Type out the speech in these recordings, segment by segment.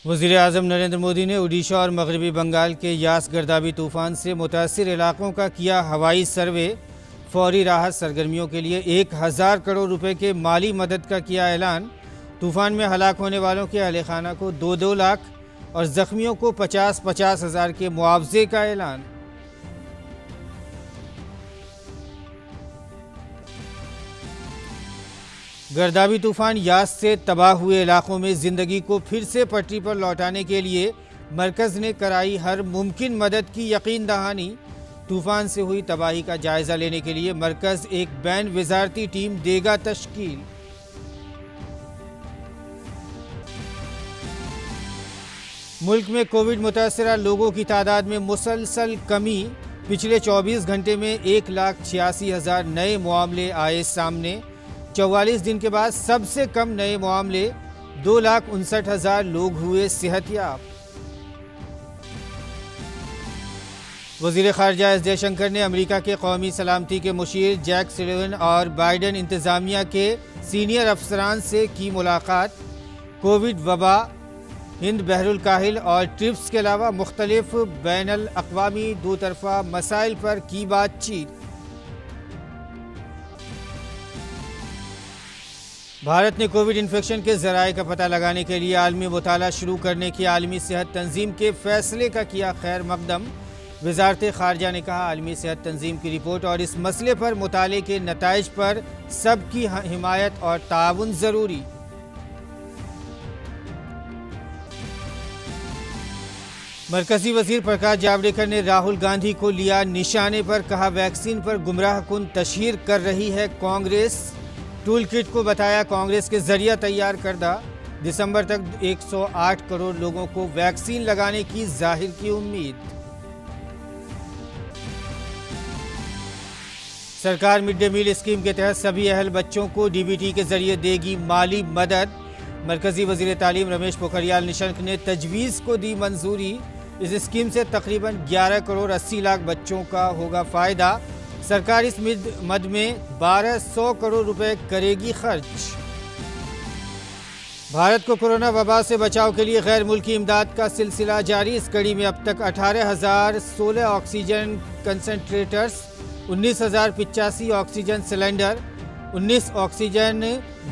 वज़ीर-ए-आज़म नरेंद्र मोदी ने ओडिशा और मगरबी बंगाल के यास गर्दाबी तूफ़ान से मुतासिर इलाकों का किया हवाई सर्वे। फौरी राहत सरगर्मियों के लिए 1000 करोड़ रुपए के माली मदद का किया ऐलान। तूफ़ान में हलाक होने वालों के अहले खाना को 2-2 लाख और ज़ख्मियों को 50-50 हज़ार के मुआवजे का ऐलान। गर्दाबी तूफान यास से तबाह हुए इलाकों में ज़िंदगी को फिर से पटरी पर लौटाने के लिए मरकज़ ने कराई हर मुमकिन मदद की यकीन दहानी। तूफान से हुई तबाही का जायज़ा लेने के लिए मरकज़ एक बैन वज़ारती टीम देगा तश्कील। मुल्क में कोविड मुतासरा लोगों की तादाद में मुसलसल कमी। पिछले 24 घंटे में 1,86,000 नए मामले आए सामने। 44 दिन के बाद सबसे कम नए मामले। 2,59,000 लोग हुए सेहतयाब। वज़ीर ख़ारिजा एस जयशंकर ने अमेरिका के कौमी सलामती के मुशीर जैक सुलिवन और बाइडन इंतज़ामिया के सीनियर अफसरान से की मुलाकात। कोविड वबा, हिंद बहरुल काहिल और ट्रिप्स के अलावा मुख्तलिफ बैनुल अक़वामी दो तरफ़ा मसाइल पर की बातचीत। भारत ने कोविड इन्फेक्शन के ज़राए का पता लगाने के लिए आलमी मुताला शुरू करने की आलमी सेहत तंजीम के फैसले का किया खैर मकदम। वज़ारत ख़ारिजा ने कहा, आलमी सेहत तंजीम की रिपोर्ट और इस मसले पर मुताले के नताइज पर सबकी हिमायत और ताउन ज़रूरी। मरकज़ी वज़ीर प्रकाश जावड़ेकर ने राहुल गांधी को लिया निशाने पर, कहा वैक्सीन पर गुमराह कुन तशहीर कर रही है कांग्रेस। टूल किट को बताया कांग्रेस के जरिए तैयार करदा। दिसंबर तक 108 करोड़ लोगों को वैक्सीन लगाने की जाहिर की उम्मीद। सरकार मिड डे मील स्कीम के तहत सभी अहल बच्चों को डीबीटी के जरिए देगी माली मदद। मरकजी वजीर तालीम रमेश पोखरियाल निशंक ने तजवीज़ को दी मंजूरी। इस स्कीम से तकरीबन 11 करोड़ 80 लाख बच्चों का होगा फ़ायदा। सरकार इस मद में 1200 करोड़ रुपए करेगी खर्च। भारत को कोरोना वबा से बचाव के लिए गैर मुल्की इमदाद का सिलसिला जारी। इस कड़ी में अब तक 18,016 oxygen concentrators, 19,085 oxygen cylinder, 19 oxygen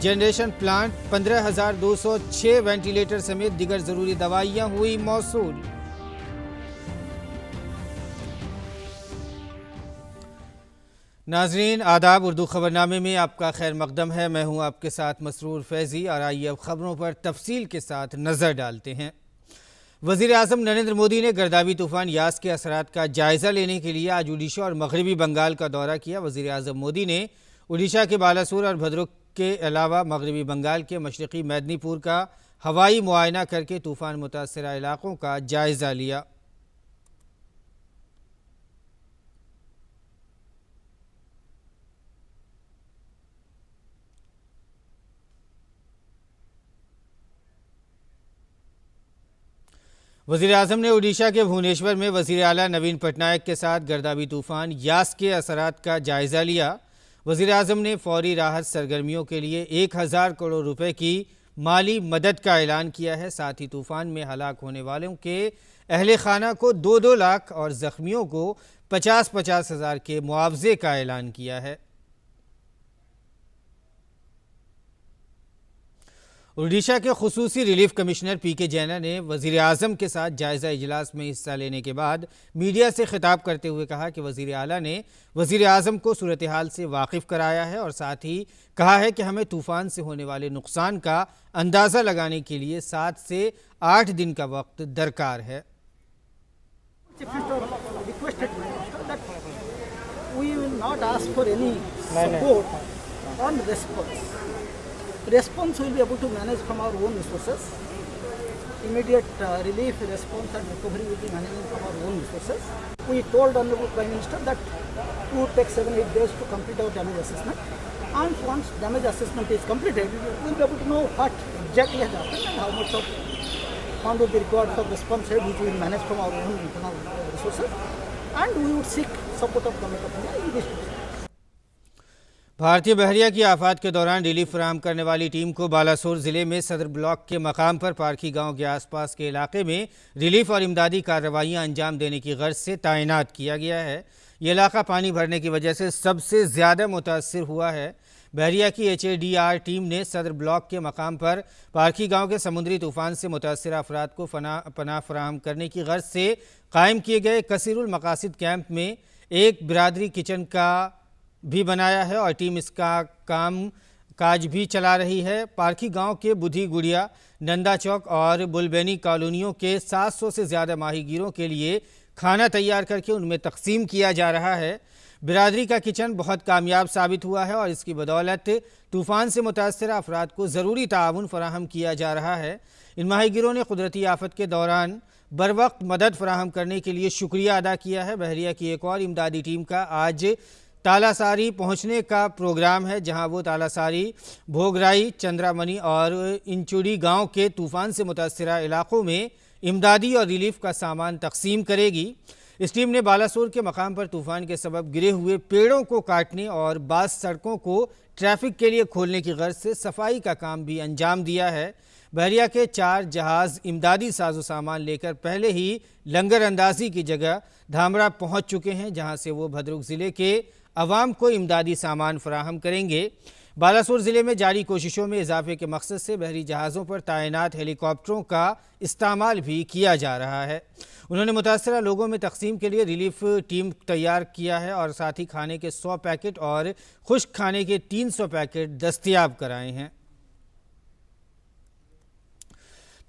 generation plant, 15,206 ventilator समेत दीगर ज़रूरी दवाइयाँ हुई मौसूल। नाजरीन आदाब, उर्दू खबरनामे में आपका खैर मकदम है। मैं हूं आपके साथ मसरूर फैज़ी और आइए अब खबरों पर तफसील के साथ नज़र डालते हैं। वज़ीर-ए-आज़म नरेंद्र मोदी ने गर्दाबी तूफ़ान यास के असरात का जायज़ा लेने के लिए आज ओडिशा और मगरबी बंगाल का दौरा किया। वज़ीर-ए-आज़म मोदी ने ओडिशा के बालासोर और भद्रक के अलावा मगरबी बंगाल के मशरक़ी मेदिनीपुर का हवाई मुआयना करके तूफ़ान मुतासरा इलाकों का जायज़ा लिया। वज़ीर-ए-आज़म ने ओडिशा के भुवनेश्वर में वज़ीर आला नवीन पटनायक के साथ गर्दाबी तूफ़ान यास के असरात का जायज़ा लिया। वज़ीर-ए-आज़म ने फौरी राहत सरगर्मियों के लिए 1000 करोड़ रुपए की माली मदद का ऐलान किया है। साथ ही तूफ़ान में हलाक होने वालों के अहले खाना को 2-2 लाख और ज़ख्मियों को 50-50 हज़ार के मुआवजे का ऐलान किया है। ओडिशा के खुसूसी रिलीफ कमिश्नर पी.के. जैना ने वज़ीर-ए-आज़म के साथ जायज़ा इजलास में हिस्सा लेने के बाद मीडिया से खिताब करते हुए कहा कि वज़ीर आला ने वज़ीर-ए-आज़म को सूरत हाल से वाकिफ़ कराया है और साथ ही कहा है कि हमें तूफ़ान से होने वाले नुकसान का अंदाज़ा लगाने के लिए 7 से 8 दिन का वक्त दरकार है। Response will be able to manage from our own resources. Immediate relief, response and recovery will be managing from our own resources. We told Honorable Prime Minister that it would take 7-8 days to complete our damage assessment. And once damage assessment is completed, we will be able to know what exactly has happened and how much of fund would be required for response aid, which we will manage from our own internal resources. And we would seek support of Government of India in this process. भारतीय बहरिया की आफात के दौरान relief फराहम करने वाली team को बालासोर जिले में सदर ब्लॉक के मकाम पर पारखी गांव के आसपास के इलाके में रिलीफ और इमदादी कार्रवाइयां अंजाम देने की गर्ज से तैनात किया गया है। ये इलाका पानी भरने की वजह से सबसे ज़्यादा मुतासर हुआ है। बहरिया की HADR टीम ने सदर ब्लॉक के मकाम पर पारखी गांव के समुद्री तूफान से मुतासर अफराद को पनाह फराहम करने की गर्ज से कायम किए गए कसीरुल मकासिद कैंप में एक बिरादरी किचन का भी बनाया है और टीम इसका काम काज भी चला रही है। पारखी गांव के बुधी गुड़िया, नंदा चौक और बुलबेनी कॉलोनियों के 700 से ज़्यादा माहीगीरों के लिए खाना तैयार करके उनमें तकसीम किया जा रहा है। बिरादरी का किचन बहुत कामयाब साबित हुआ है और इसकी बदौलत तूफ़ान से मुतासर अफराद को ज़रूरी ताउन फराहम किया जा रहा है। इन माहीगीरों ने कुदरती आफत के दौरान बर वक्त मदद फराहम करने के लिए शुक्रिया अदा किया है। बहरिया की एक और इमदादी टीम का आज तालासारी पहुंचने का प्रोग्राम है, जहां वो तालासारी, भोगराई, चंद्रामणि और इंचुड़ी गांव के तूफ़ान से मुतासर इलाकों में इमदादी और रिलीफ का सामान तकसीम करेगी। इस टीम ने बालासोर के मकाम पर तूफ़ान के सबब गिरे हुए पेड़ों को काटने और बाज़ सड़कों को ट्रैफिक के लिए खोलने की गर्ज से सफाई का काम भी अंजाम दिया है। बहरिया के 4 जहाज़ इमदादी साजो सामान लेकर पहले ही लंगर अंदाजी की जगह धामरा पहुंच चुके हैं, जहां से वो भद्रुक ज़िले के अवाम को इमदादी सामान फराहम करेंगे। बालासोर ज़िले में जारी कोशिशों में इजाफे के मकसद से बहरी जहाज़ों पर तैनात हेलीकॉप्टरों का इस्तेमाल भी किया जा रहा है। उन्होंने मुतासरा लोगों में तकसीम के लिए रिलीफ टीम तैयार किया है और साथ ही खाने के 100 पैकेट और खुश्क खाने के 300 पैकेट दस्तयाब कराए हैं।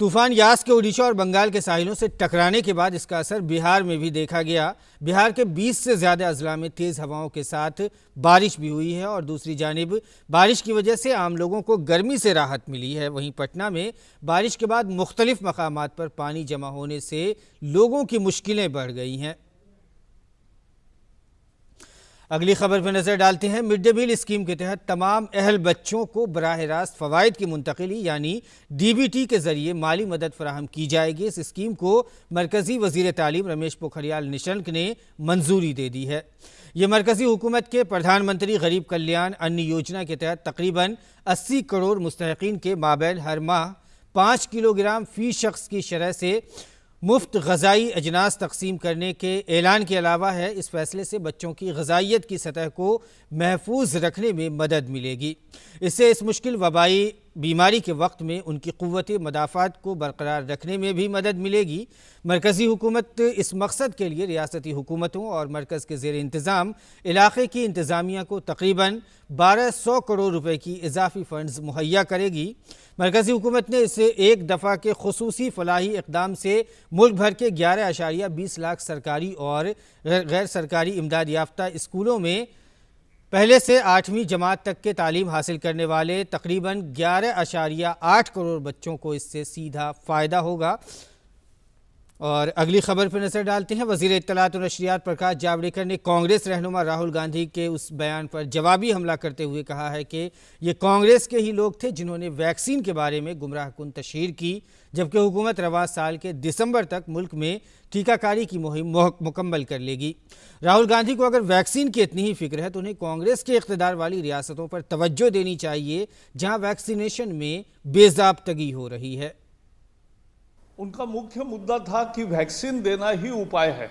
तूफान यास के ओडिशा और बंगाल के साहिलों से टकराने के बाद इसका असर बिहार में भी देखा गया। बिहार के 20 से ज़्यादा अजला में तेज़ हवाओं के साथ बारिश भी हुई है और दूसरी जानिब बारिश की वजह से आम लोगों को गर्मी से राहत मिली है। वहीं पटना में बारिश के बाद मुख्तलिफ मकामात पर पानी जमा होने से लोगों की मुश्किलें बढ़ गई हैं। अगली खबर पर नज़र डालते हैं। मिड डे मील स्कीम के तहत तमाम अहल बच्चों को बराह रास्त फ़वाइद की मुंतकिली यानी DBT के ज़रिए माली मदद फराहम की जाएगी। इस स्कीम को मरकज़ी वज़ीर तालीम रमेश पोखरियाल निशंक ने मंजूरी दे दी है। ये मरकज़ी हुकूमत के प्रधानमंत्री गरीब कल्याण अन्न योजना के तहत तकरीबन 80 करोड़ मुस्तहिकीन के माबैन हर माह 5 किलोग्राम फ़ी शख्स की शरह से मुफ्त ग़ज़ाई अजनास तकसीम करने के ऐलान के अलावा है। इस फैसले से बच्चों की ग़ज़ाइयत की सतह को महफूज रखने में मदद मिलेगी। इससे इस मुश्किल वबाई बीमारी के वक्त में उनकी क़ुव्वत मदाफ़ात को बरकरार रखने में भी मदद मिलेगी। मरकज़ी हुकूमत इस मकसद के लिए रियासती हुकूमतों और मरकज़ के ज़ेर इंतज़ाम इलाक़े की इंतज़ामिया को तकरीबन 1200 करोड़ रुपए की इजाफी फ़ंड्स मुहैया करेगी। मरकज़ी हुकूमत ने इसे एक दफ़ा के खुसूसी फ़लाही इक़दाम से मुल्क भर के 11.20 लाख सरकारी और गैर सरकारी इमदाद याफ्ता स्कूलों में पहले से 8वीं जमात तक के तालीम हासिल करने वाले तकरीबन 11.8 करोड़ बच्चों को इससे सीधा फ़ायदा होगा। और अगली खबर पर नज़र डालते हैं। वज़ीर इत्तलात और नशरियात प्रकाश जावड़ेकर ने कांग्रेस रहनुमा राहुल गांधी के उस बयान पर जवाबी हमला करते हुए कहा है कि ये कांग्रेस के ही लोग थे जिन्होंने वैक्सीन के बारे में गुमराहकुन तशहीर की, जबकि हुकूमत रवा साल के दिसंबर तक मुल्क में टीकाकारी की मुहिम मुकम्मल कर लेगी। राहुल गांधी को अगर वैक्सीन की इतनी ही फिक्र है तो उन्हें कांग्रेस के इक़्तिदार वाली रियासतों पर तवज्जो देनी चाहिए जहाँ वैक्सीनेशन में बेज़ाब्तगी हो रही है। उनका मुख्य मुद्दा था कि वैक्सीन देना ही उपाय है।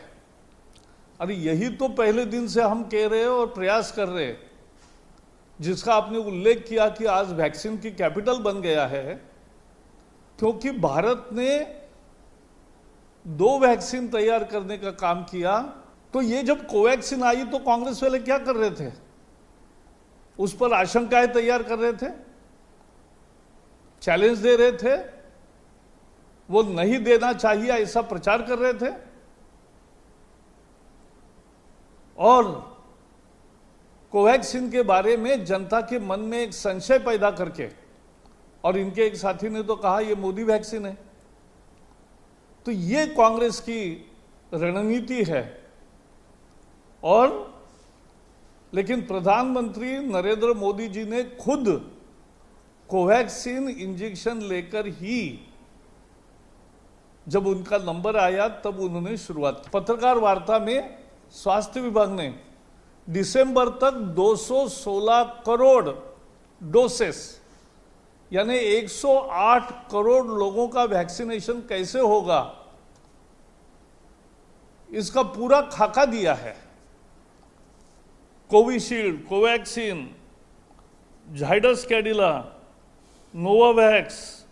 अरे यही तो पहले दिन से हम कह रहे हैं और प्रयास कर रहे हैं, जिसका आपने उल्लेख किया कि आज वैक्सीन की कैपिटल बन गया है, क्योंकि भारत ने 2 वैक्सीन तैयार करने का काम किया। तो ये जब कोवैक्सीन आई तो कांग्रेस वाले क्या कर रहे थे? उस पर आशंकाएं तैयार कर रहे थे, चैलेंज दे रहे थे, वो नहीं देना चाहिए ऐसा प्रचार कर रहे थे। और कोवैक्सीन के बारे में जनता के मन में एक संशय पैदा करके, और इनके एक साथी ने तो कहा ये मोदी वैक्सीन है। तो ये कांग्रेस की रणनीति है। और लेकिन प्रधानमंत्री नरेंद्र मोदी जी ने खुद कोवैक्सीन इंजेक्शन लेकर ही जब उनका नंबर आया तब उन्होंने शुरुआत की। पत्रकार वार्ता में स्वास्थ्य विभाग ने दिसंबर तक 216 करोड़ डोसेस यानी 108 करोड़ लोगों का वैक्सीनेशन कैसे होगा, इसका पूरा खाका दिया है। Covishield, Covaxin, Zydus Cadila, Novavax.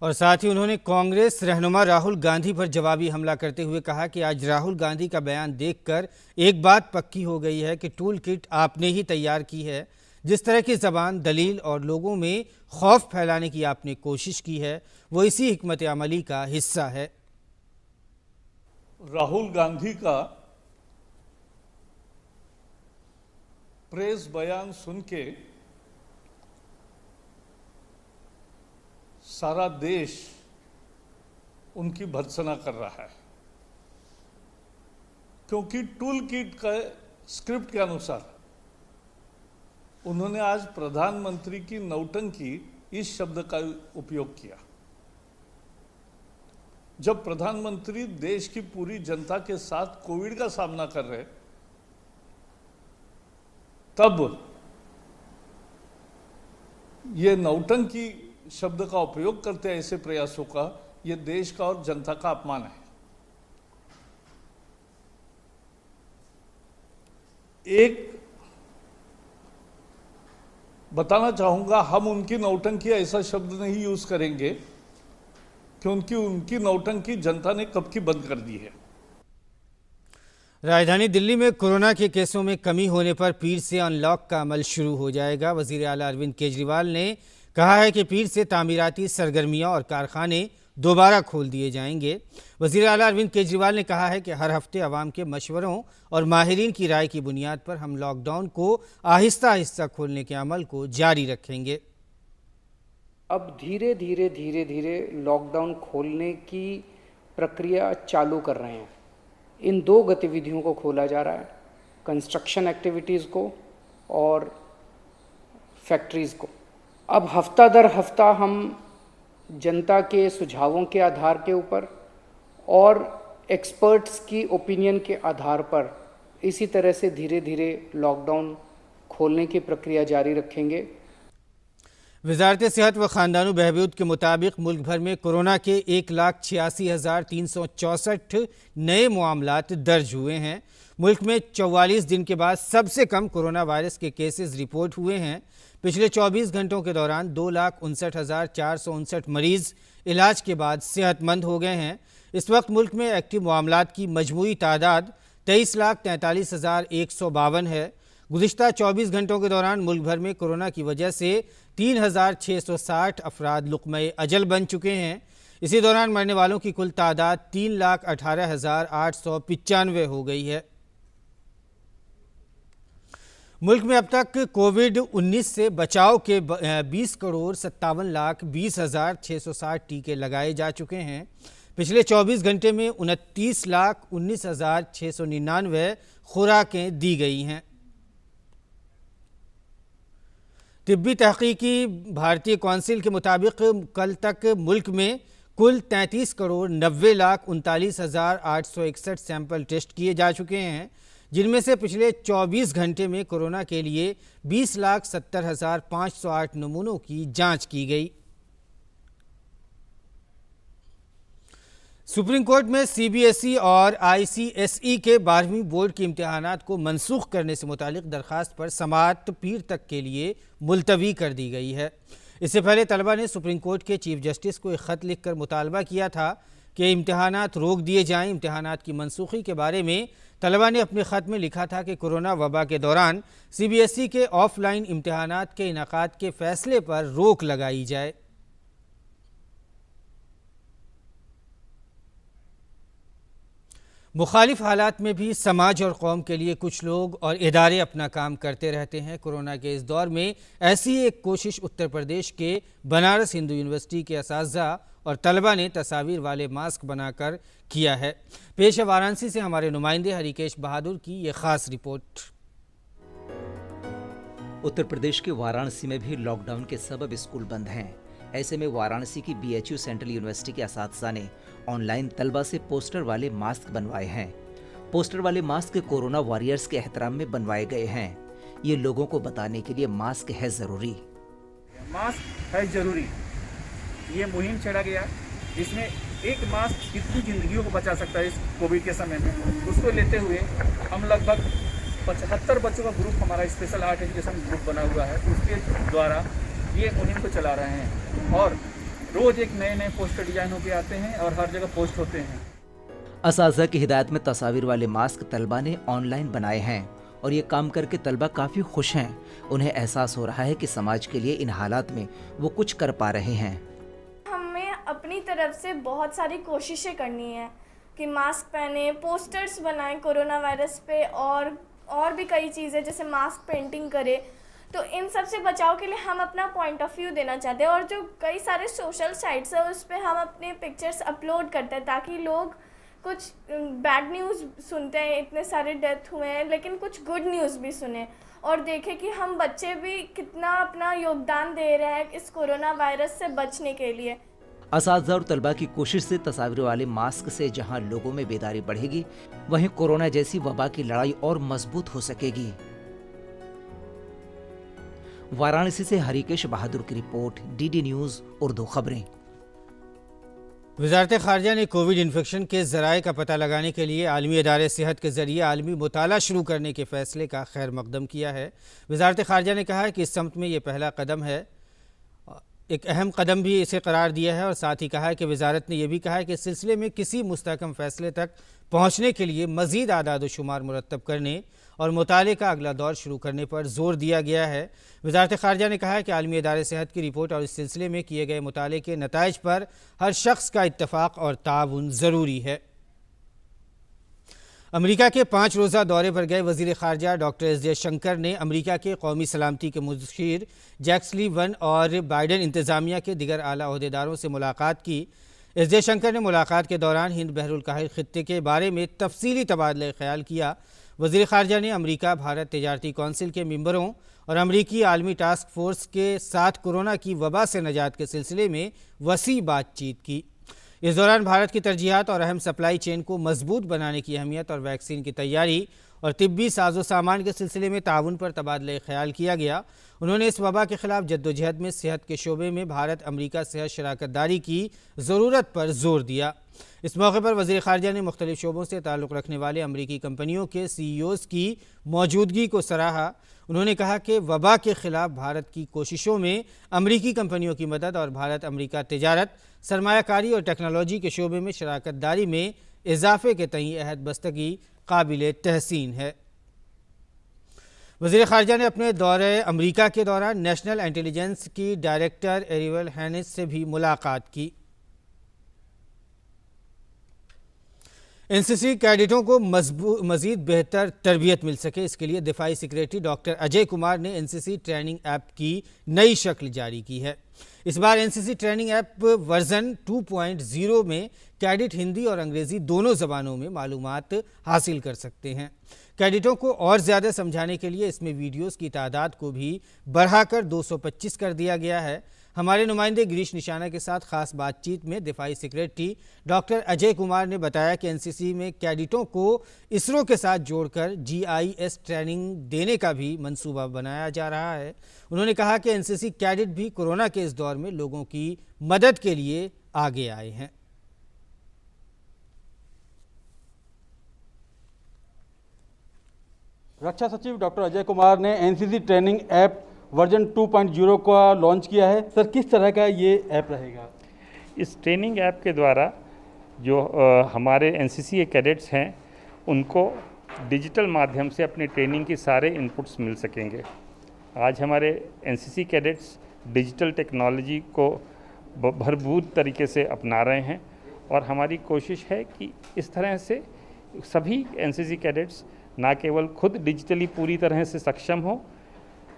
और साथ ही उन्होंने कांग्रेस रहनुमा राहुल गांधी पर जवाबी हमला करते हुए कहा कि आज राहुल गांधी का बयान देखकर एक बात पक्की हो गई है कि टूल किट आपने ही तैयार की है। जिस तरह की ज़बान, दलील और लोगों में खौफ फैलाने की आपने कोशिश की है, वो इसी हिकमत अमली का हिस्सा है। राहुल गांधी का प्रेस बयान सुन के सारा देश उनकी भर्त्सना कर रहा है, क्योंकि टूल किट का स्क्रिप्ट के अनुसार उन्होंने आज प्रधानमंत्री की नौटंकी इस शब्द का उपयोग किया। जब प्रधानमंत्री देश की पूरी जनता के साथ कोविड का सामना कर रहे, तब ये नौटंकी शब्द का उपयोग करते हैं ऐसे प्रयासों का, ये देश का और जनता का अपमान है। एक बताना चाहूंगा, हम उनकी नौटंकी ऐसा शब्द नहीं यूज करेंगे क्योंकि उनकी नौटंकी जनता ने कब की बंद कर दी है। राजधानी दिल्ली में कोरोना के केसों में कमी होने पर पीर से अनलॉक का अमल शुरू हो जाएगा। वजीर आला अरविंद केजरीवाल ने कहा है कि पीर से तामीराती सरगर्मियां और कारखाने दोबारा खोल दिए जाएंगे। वजीर आला अरविंद केजरीवाल ने कहा है कि हर हफ्ते आवाम के मशवरों और माहिरीन की राय की बुनियाद पर हम लॉकडाउन को आहिस्ता आहिस्ता खोलने के अमल को जारी रखेंगे। अब धीरे धीरे लॉकडाउन खोलने की प्रक्रिया चालू कर रहे हैं। इन दो गतिविधियों को खोला जा रहा है, कंस्ट्रक्शन एक्टिविटीज़ को और फैक्ट्रीज़ को। अब हफ्ता दर हफ्ता हम जनता के सुझावों के आधार के ऊपर और एक्सपर्ट्स की ओपिनियन के आधार पर इसी तरह से धीरे धीरे लॉकडाउन खोलने की प्रक्रिया जारी रखेंगे। वजारत सेहत व ख़ानदानी बहबूद के मुताबिक मुल्क भर में कोरोना के 1,86,364 नए मामलात दर्ज हुए हैं। मुल्क में 44 दिन के बाद सबसे कम कोरोना वायरस के केसेस रिपोर्ट हुए हैं। पिछले 24 घंटों के दौरान 2,59,459 मरीज़ इलाज के बाद सेहतमंद हो गए हैं। इस वक्त मुल्क में एक्टिव मामलात की मजमूई तादाद 23,43,152 है। गुज़िश्ता 24 घंटों के दौरान मुल्क भर में कोरोना की वजह से 3,660 अफराद लुक़्मे अजल बन चुके हैं। इसी दौरान मरने वालों की कुल तादाद 3,18,895 हो गई है। मुल्क में अब तक कोविड-19 से बचाव के 20,57,20,660 टीके लगाए जा चुके हैं। पिछले 24 घंटे में 29,19,699 खुराकें दी गई हैं। तिब्बी तहकीकी भारतीय कौंसिल के मुताबिक कल तक मुल्क में कुल 33,90,39,861 सैंपल टेस्ट किए जा चुके हैं, जिनमें से पिछले 24 घंटे में कोरोना के लिए 20,70,508 नमूनों की जांच की गई। सुप्रीम कोर्ट में CBSE और ICSE के 12वीं बोर्ड के इम्तिहानात को मनसूख करने से मुतालिक दरख्वास्त पर समाअत पीर तक के लिए मुलतवी कर दी गई है। इससे पहले तलबा ने सुप्रीम कोर्ट के चीफ जस्टिस को एक ख़त लिखकर मुतालबा किया था कि इम्तिहानात रोक दिए जाएं। इम्तिहानात की मनसूखी के बारे में तलबा ने अपने ख़त में लिखा था कि कोरोना वबा के दौरान CBSE के ऑफलाइन इम्तिहानात के इनेकाद के फ़ैसले पर रोक लगाई जाए। मुखालिफ हालात में भी समाज और कौम के लिए कुछ लोग और इदारे अपना काम करते रहते हैं। कोरोना के इस दौर में ऐसी एक कोशिश उत्तर प्रदेश के बनारस हिंदू यूनिवर्सिटी के असातिज़ा और तलबा ने तस्वीर वाले मास्क बनाकर किया है। पेश है वाराणसी से हमारे नुमाइंदे हरिकेश बहादुर की ये खास रिपोर्ट। उत्तर प्रदेश के वाराणसी में भी लॉकडाउन के सबब स्कूल बंद हैं। ऐसे में वाराणसी की BHU सेंट्रल यूनिवर्सिटी के असातिज़ा ने ऑनलाइन तलबा से पोस्टर वाले मास्क बनवाए हैं। पोस्टर वाले मास्क कोरोना वॉरियर्स के एहतराम में बनवाए गए हैं। ये लोगों को बताने के लिए मास्क है जरूरी। मास्क है जरूरी, ये मुहिम चला गया जिसमें एक मास्क कितनी जिंदगियों को बचा सकता है इस कोविड के समय में। उसको लेते हुए हम लगभग 75 बच्चों का ग्रुप, हमारा स्पेशल आर्ट एजुकेशन ग्रुप बना हुआ है, उसके द्वारा ये मुहिम को चला रहे हैं और रोज एक नए नए पोस्टर डिजाइन होके आते हैं और हर जगह पोस्ट होते हैं। असातिज़ा की हिदायत में तस्वीर वाले मास्क तलबा ने ऑनलाइन बनाए हैं और ये काम करके तलबा काफ़ी खुश हैं। उन्हें एहसास हो रहा है कि समाज के लिए इन हालात में वो कुछ कर पा रहे हैं। हमें अपनी तरफ से बहुत सारी कोशिशें करनी है कि मास्क पहने, पोस्टर्स बनाएं कोरोना वायरस पे और भी कई चीज़ें जैसे मास्क पेंटिंग करे। तो इन सब से बचाव के लिए हम अपना पॉइंट ऑफ व्यू देना चाहते हैं और जो कई सारे सोशल साइट्स है उस पर हम अपने पिक्चर्स अपलोड करते हैं ताकि लोग कुछ बैड न्यूज़ सुनते हैं, इतने सारे डेथ हुए हैं, लेकिन कुछ गुड न्यूज़ भी सुने और देखें कि हम बच्चे भी कितना अपना योगदान दे रहे हैं इस कोरोना वायरस से बचने के लिए। असातिज़ा और तलबा की कोशिश से तस्वीर वाले मास्क से जहां लोगों में बेदारी बढ़ेगी, वहीं कोरोना जैसी वबा की लड़ाई और मजबूत हो सकेगी। वाराणसी से हरिकेश बहादुर की रिपोर्ट, डीडी न्यूज़ उर्दू खबरें। वज़ारत ख़ारजा ने कोविड इन्फेक्शन के ज़राए का पता लगाने के लिए आलमी इदारे सेहत के ज़रिए आलमी मुताला शुरू करने के फ़ैसले का खैर मकदम किया है। वज़ारत ख़ारजा ने कहा है कि इस समत में ये पहला कदम है, एक अहम कदम भी इसे करार दिया है और साथ ही कहा है कि वज़ारत ने यह भी कहा है कि इस सिलसिले में किसी मुस्तहकम फ़ैसले तक पहुँचने के लिए मज़ीद आदाद व शुमार मुरतब करने और मुताले का अगला दौर शुरू करने पर जोर दिया गया है। वज़ारत ख़ारजा ने कहा है कि आलमी इदारे सेहत की रिपोर्ट और इस सिलसिले में किए गए मुताले के नताइज पर हर शख्स का इत्तफ़ाक़ और ताउन ज़रूरी है। अमेरिका के 5 रोज़ा दौरे पर गए वज़ीर ख़ारजा डॉक्टर एस जयशंकर ने अमेरिका के कौमी सलामती के मुशीर जैक सुलिवन और बाइडन इंतज़ामिया के दिगर आला अहदेदारों से मुलाकात की। एस जयशंकर ने मुलाकात के दौरान हिंद बहरुल काहिल खित्ते के बारे में तफसीली तबादला ख्याल किया। वज़ीर ख़ारजा ने अमेरिका भारत तजारती कौंसिल के मेंबरों और अमरीकी आलमी टास्क फोर्स के साथ कोरोना की वबा से निजात के सिलसिले में वसी बातचीत की। इस दौरान भारत की तरजीहात और अहम सप्लाई चेन को मजबूत बनाने की अहमियत और वैक्सीन की तैयारी और तिब्बी साजो सामान के सिलसिले में ताउन पर तबादला ख्याल किया गया। उन्होंने इस वबा के खिलाफ जद्दोजहद में सेहत के शोबे में भारत अमरीका सेहत शराकत दारी की ज़रूरत पर जोर दिया। इस मौके पर वज़ीर ख़ारजा ने मुख्तलिफ शोबों से ताल्लुक़ रखने वाले अमरीकी कंपनियों के CEOs की मौजूदगी को सराहा। उन्होंने कहा कि वबा के ख़िलाफ़ भारत की कोशिशों में अमरीकी कंपनियों की मदद और भारत अमरीका तिजारत, सरमायाकारी और टेक्नोलॉजी के शोबे में शराकत दारी में इजाफ़े के तई अहद बस्तगी काबिल तहसीन है। वज़ीर ख़ारजा ने अपने दौरे अमरीका के दौरान नेशनल इंटेलिजेंस की डायरेक्टर एरिवल हैनिस से भी मुलाकात की। NCC कैडेटों को मज़ीद बेहतर तरबियत मिल सके, इसके लिए दिफाई सेक्रेटरी डॉक्टर अजय कुमार ने NCC ट्रेनिंग ऐप की नई शक्ल जारी की है। इस बार NCC ट्रेनिंग ऐप वर्जन 2.0 में कैडेट हिंदी और अंग्रेज़ी दोनों ज़बानों में मालूमात हासिल कर सकते हैं। कैडेटों को और ज़्यादा समझाने के लिए इसमें वीडियोस की तादाद को भी बढ़ाकर 225 कर दिया गया है। हमारे नुमाइंदे गिरीश निशाना के साथ खास बातचीत में दिफाई सेक्रेटरी डॉक्टर अजय कुमार ने बताया कि NCC में कैडेटों को इसरो के साथ जोड़कर GIS ट्रेनिंग देने का भी मंसूबा बनाया जा रहा है। उन्होंने कहा कि NCC कैडेट भी कोरोना के इस दौर में लोगों की मदद के लिए आगे आए हैं। रक्षा सचिव डॉक्टर अजय कुमार ने NCC ट्रेनिंग ऐप वर्जन 2.0 का लॉन्च किया है। सर, किस तरह का ये ऐप रहेगा? इस ट्रेनिंग ऐप के द्वारा जो हमारे NCC के कैडेट्स हैं उनको डिजिटल माध्यम से अपनी ट्रेनिंग की सारे इनपुट्स मिल सकेंगे। आज हमारे NCC कैडेट्स डिजिटल टेक्नोलॉजी को भरपूर तरीके से अपना रहे हैं और हमारी कोशिश है कि इस तरह से सभी NCC कैडेट्स ना केवल खुद डिजिटली पूरी तरह से सक्षम हो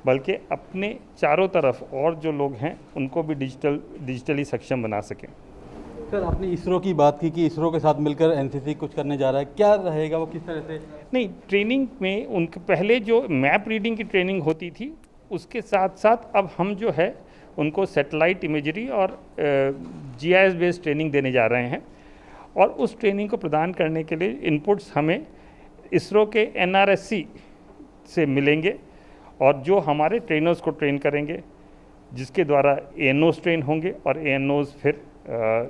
बल्कि अपने चारों तरफ और जो लोग हैं उनको भी डिजिटली सक्षम बना सकें। सर, आपने इसरो की बात की कि इसरो के साथ मिलकर NCC कुछ करने जा रहा है, क्या रहेगा वो, किस तरह से? नहीं, ट्रेनिंग में उनके पहले जो मैप रीडिंग की ट्रेनिंग होती थी उसके साथ साथ अब हम जो है उनको सैटेलाइट इमेजरी और GIS बेस्ड ट्रेनिंग देने जा रहे हैं और उस ट्रेनिंग को प्रदान करने के लिए इनपुट्स हमें इसरो के NRSC से मिलेंगे और जो हमारे ट्रेनर्स को ट्रेन करेंगे, जिसके द्वारा ANOs ट्रेन होंगे और ANOs फिर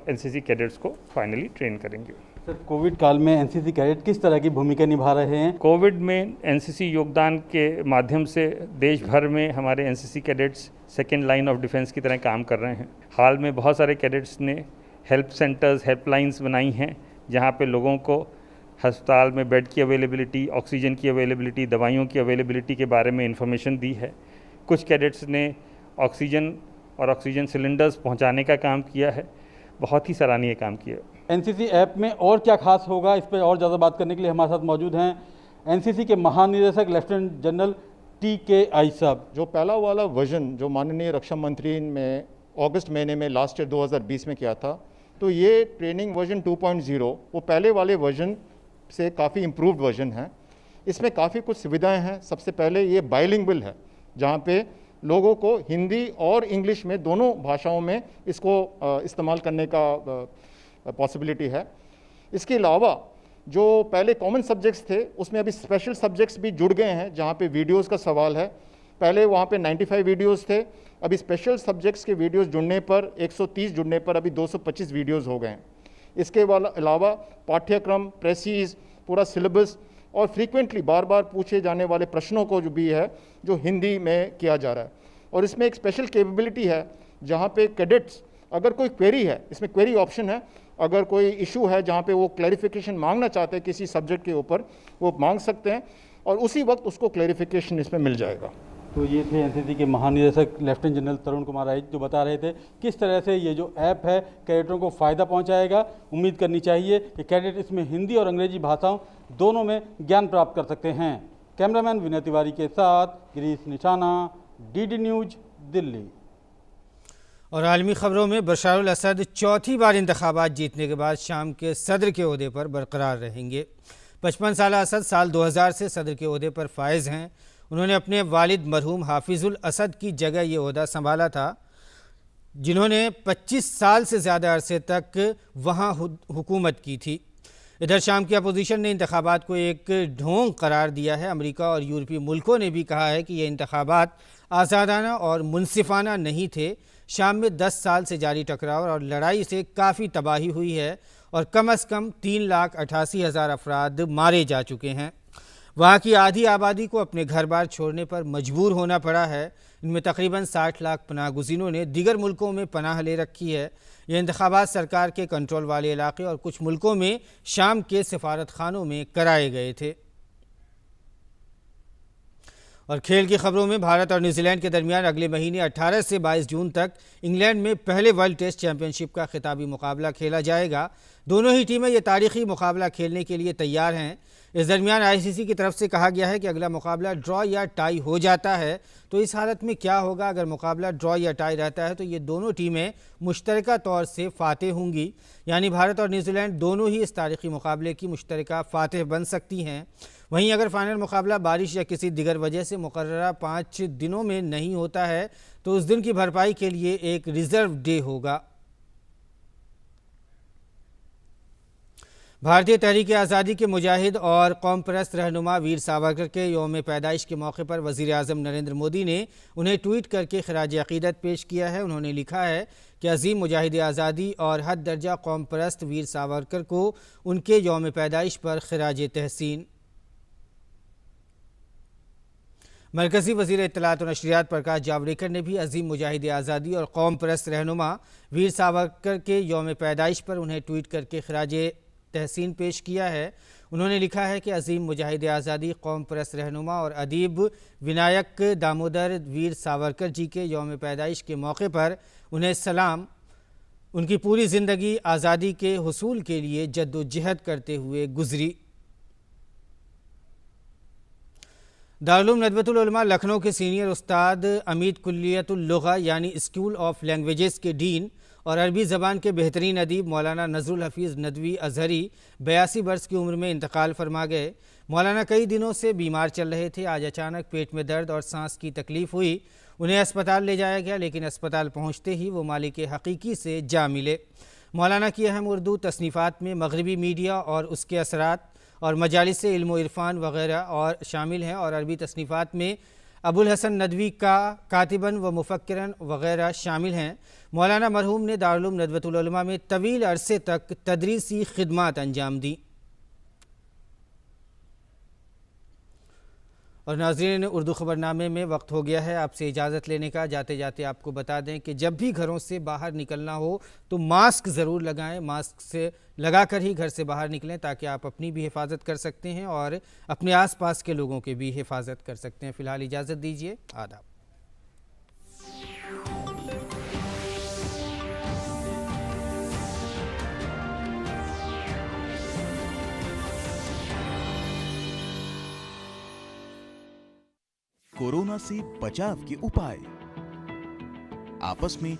NCC कैडेट्स को फाइनली ट्रेन करेंगे। सर, कोविड काल में एनसीसी कैडेट किस तरह की भूमिका निभा रहे हैं? कोविड में NCC योगदान के माध्यम से देश भर में हमारे NCC cadets second line of defence की तरह काम कर रहे हैं। हाल में बहुत सारे कैडेट्स ने हेल्प सेंटर्स, हेल्पलाइंस बनाई हैं, जहां पे लोगों को अस्पताल में बेड की अवेलेबिलिटी, ऑक्सीजन की अवेलेबिलिटी, दवाइयों की अवेलेबिलिटी के बारे में इंफॉर्मेशन दी है। कुछ कैडेट्स ने ऑक्सीजन और ऑक्सीजन सिलेंडर्स पहुंचाने का काम किया है। बहुत ही सराहनीय काम किया। एनसीसी ऐप में और क्या खास होगा, इस पर और ज़्यादा बात करने के लिए हमारे साथ मौजूद हैं एनसीसी के महानिदेशक लेफ्टिनेंट जनरल TKI साहब। जो पहला वाला वर्जन जो माननीय रक्षा मंत्री ने अगस्त महीने में लास्ट ईयर 2020 में किया था, तो ये ट्रेनिंग वर्जन 2.0 वो पहले वाले वर्जन से काफ़ी इम्प्रूव्ड वर्जन है। इसमें काफ़ी कुछ सुविधाएं हैं। सबसे पहले ये बाइलिंगुअल है, जहाँ पे लोगों को हिंदी और इंग्लिश में दोनों भाषाओं में इसको इस्तेमाल करने का पॉसिबिलिटी है। इसके अलावा जो पहले कॉमन सब्जेक्ट्स थे उसमें अभी स्पेशल सब्जेक्ट्स भी जुड़ गए हैं, जहाँ पे वीडियोस का सवाल है। पहले वहाँ पे 95 वीडियोस थे, अभी स्पेशल सब्जेक्ट्स के वीडियोस जुड़ने पर 130 जुड़ने पर अभी 225 वीडियोस हो गए हैं। इसके अलावा पाठ्यक्रम, प्रेसीज, पूरा सिलेबस और फ्रीक्वेंटली बार बार पूछे जाने वाले प्रश्नों को जो भी है जो हिंदी में किया जा रहा है। और इसमें एक स्पेशल कैपेबिलिटी है जहाँ पे कैडेट्स अगर कोई क्वेरी है, इसमें क्वेरी ऑप्शन है, अगर कोई इशू है जहाँ पे वो क्लैरिफिकेशन मांगना चाहते हैं किसी सब्जेक्ट के ऊपर, वो मांग सकते हैं और उसी वक्त उसको क्लैरिफिकेशन इसमें मिल जाएगा। तो ये थे एनसीसी के महानिदेशक लेफ्टिनेंट जनरल तरुण कुमार राय जो बता रहे थे किस तरह से ये जो ऐप है कैडेटों को फ़ायदा पहुंचाएगा। उम्मीद करनी चाहिए कि कैडेट इसमें हिंदी और अंग्रेजी भाषाओं दोनों में ज्ञान प्राप्त कर सकते हैं। कैमरामैन विनय तिवारी के साथ गिरीश निशाना, DD न्यूज़, दिल्ली। और आलमी खबरों में बशर अल असद चौथी बार इंतखाबात जीतने के बाद शाम के सदर के ओहदे पर बरकरार रहेंगे। 55 साल असद साल 2000 से सदर के ओहदे पर फायज हैं। उन्होंने अपने वालिद मरहूम हाफिजुल असद की जगह ये ओहदा संभाला था, जिन्होंने 25 साल से ज़्यादा अरसे तक वहाँ हुकूमत की थी। इधर शाम की अपोजिशन ने इंतखाबात को एक ढोंग करार दिया है। अमेरिका और यूरोपीय मुल्कों ने भी कहा है कि ये इंतखाबात आज़ादाना और मुनसिफाना नहीं थे। शाम में 10 साल से जारी टकराव और लड़ाई से काफ़ी तबाही हुई है और कम से कम 3,88,000 अफराद मारे जा चुके हैं। वहाँ की आधी आबादी को अपने घर बार छोड़ने पर मजबूर होना पड़ा है। इनमें तकरीबन 60 लाख पनाह गुज़ीनों ने दीगर मुल्कों में पनाह ले रखी है। ये इंतखाबात सरकार के कंट्रोल वाले इलाके और कुछ मुल्कों में शाम के सफारत खानों में कराए गए थे। और खेल की खबरों में भारत और न्यूजीलैंड के दरमियान अगले महीने 18 से 22 जून तक इंग्लैंड में पहले वर्ल्ड टेस्ट चैंपियनशिप का खिताबी मुकाबला खेला जाएगा। दोनों ही टीमें ये तारीखी मुकाबला खेलने के लिए तैयार हैं। इस दरमियान ICC की तरफ से कहा गया है कि अगला मुकाबला ड्रॉ या टाई हो जाता है तो इस हालत में क्या होगा। अगर मुकाबला ड्रॉ या टाई रहता है तो ये दोनों टीमें मुश्तरका तौर से फ़ातेह होंगी, यानी भारत और न्यूजीलैंड दोनों ही इस तारीखी मुकाबले की मुश्तरका फ़ातेह बन सकती हैं। वहीं अगर फाइनल मुकाबला बारिश या किसी दिगर वजह से मुकर्ररा 5 दिनों में नहीं होता है तो उस दिन की भरपाई के लिए एक रिज़र्व डे होगा। भारतीय तहरीक आज़ादी के मुजाहिद और कौम परस्त रहनुमा वीर सावरकर के यौम पैदाइश के मौके पर वज़ीर आज़म नरेंद्र मोदी ने उन्हें ट्वीट करके खराज अक़ीदत पेश किया है। उन्होंने लिखा है कि अज़ीम मुजाहिद आज़ादी और हद दर्जा कौम परस्त वीर सावरकर को उनके यौम पैदाइश पर खराज तहसीन। मरकज़ी वज़ीर इत्तलात और नशरियात प्रकाश जावड़ेकर ने भी अज़ीम मुजाहिद आज़ादी और कौम परस्त रहनुमा वीर सावरकर के यौम पैदाइश पर उन्हें ट्वीट करके खराज तहसीन पेश किया है। उन्होंने लिखा है कि अज़ीम मुजाहिद आज़ादी, कौम परस्त रहनुमा और अदीब विनायक दामोदर वीर सावरकर जी के यौम पैदाइश के मौके पर उन्हें सलाम। उनकी पूरी ज़िंदगी आज़ादी के हुसूल के लिए जद्दोजहद करते हुए गुजरी। दारुल नदवतुल उलमा लखनऊ के सीनियर उस्ताद अमीद कुल्लियतुल लुग़ा यानी स्कूल ऑफ लैंग्वेजेस के डीन और अरबी ज़बान के बेहतरीन अदीब मौलाना नज़रुल हफ़ीज़ नदवी अज़हरी 82 वर्ष की उम्र में इंतकाल फरमा गए। मौलाना कई दिनों से बीमार चल रहे थे। आज अचानक पेट में दर्द और सांस की तकलीफ़ हुई। उन्हें अस्पताल ले जाया गया, लेकिन अस्पताल पहुँचते ही वो मालिक हकीकी से जा मिले। मौलाना की अहम उर्दू तसनीफ़ात में मगरबी मीडिया और उसके असरात और मजालिस इल्म व इरफान वगैरह और शामिल हैं। और अरबी तसनीफ़ात में अबुल हसन नदवी का कातिबन व मुफक्किरन वगैरह शामिल हैं। मौलाना मरहूम ने दारुल उलूम नदवतुल उलमा में तवील अरसे तक तदरीसी खिदमात अंजाम दी। और नाज़रीन, उर्दू ख़बरनामे में वक्त हो गया है आपसे इजाज़त लेने का। जाते जाते आपको बता दें कि जब भी घरों से बाहर निकलना हो तो मास्क ज़रूर लगाएं, मास्क से लगाकर ही घर से बाहर निकलें ताकि आप अपनी भी हिफाजत कर सकते हैं और अपने आसपास के लोगों की भी हिफाजत कर सकते हैं। फ़िलहाल इजाज़त दीजिए, आदाब। कोरोना से बचाव के उपाय। आपस में